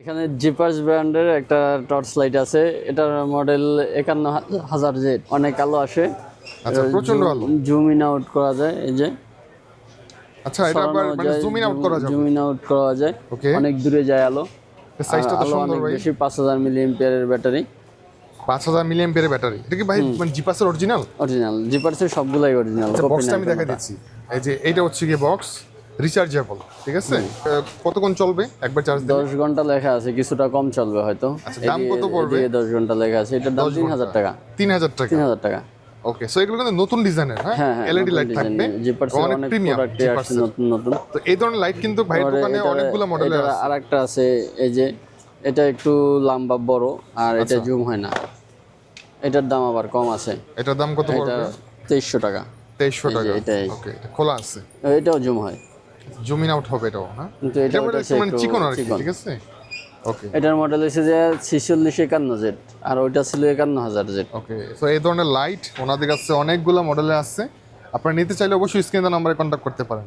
এখানে জিপার্স ব্র্যান্ডের একটা টর্চ লাইট আছে, এটার মডেল 51,000 জেড, অনেক আলো আসে। আচ্ছা, প্রচন্ড আলো। জুম ইন আউট করা যায়, এই যে আচ্ছা, এটা আবার মানে জুম ইন আউট করা যাবে। জুম ইন আউট করা যায়, ওকে। অনেক দূরে যায় আলো। সাইজটা তো আলো সুন্দর অনেক ভাই। বেশি, 5000 মিলিঅ্যাম্পিয়ারের ব্যাটারি। 5000 মিলিঅ্যাম্পিয়ারের ব্যাটারি। এটা কি ভাই মানে জিপাসের অরিজিনাল? অরিজিনাল, জিপার্সের সবগুলাই অরিজিনাল। আচ্ছা, বক্সটা আমি দেখাই দিচ্ছি। এই যে এইটা হচ্ছে কি বক্স, রিচার্জেবল, ঠিক আছে? কতক্ষণ চলবে একবার চার্জ দিলে? 10 ঘন্টা লেখা আছে, কিছুটা কম চলবে হয়তো। আচ্ছা, দাম কত পড়বে? 10 ঘন্টা লেখা আছে, এটার দাম 3000 টাকা। 3000 টাকা। 3000 টাকা। ওকে, সো এগুলো কিন্তু নতুন ডিজাইনের, হ্যাঁ? হ্যাঁ, এলইডি লাইট থাকবে, জিপার্সের অনেক অনেক প্রিমিয়াম প্রোডাক্ট আসছে নতুন নতুন। তো এই ধরনের লাইট কিন্তু ভাইয়ের দোকানে অনেকগুলো মডেলের আছে। আরেকটা আছে, এই যে এটা একটু লম্বা বড়, আর এটা জুম হয় না, এটার দাম আবার কম আছে। এটার দাম কত এটা পড়বে? 2300 টাকা। 2300 টাকা। এটাই। ওকে, এটা খোলা আছে, এটাও জুম হয়, জুম ইন আউট হবে এটাও, হ্যাঁ? কিন্তু এটা এটা হচ্ছে মানে একটু চিকন আর কি, চিকন। ঠিক আছে? ওকে এটার মডেল হচ্ছে যে 4651 জেড, আর ওইটা ছিল 51000 জেড। ওকে, সো এই ধরনের লাইট ওনাদের কাছে অনেকগুলো মডেলে আছে। আপনারা নিতে চাইলে অবশ্যই স্ক্রিনে নাম্বারে কন্ট্যাক্ট করতে পারেন।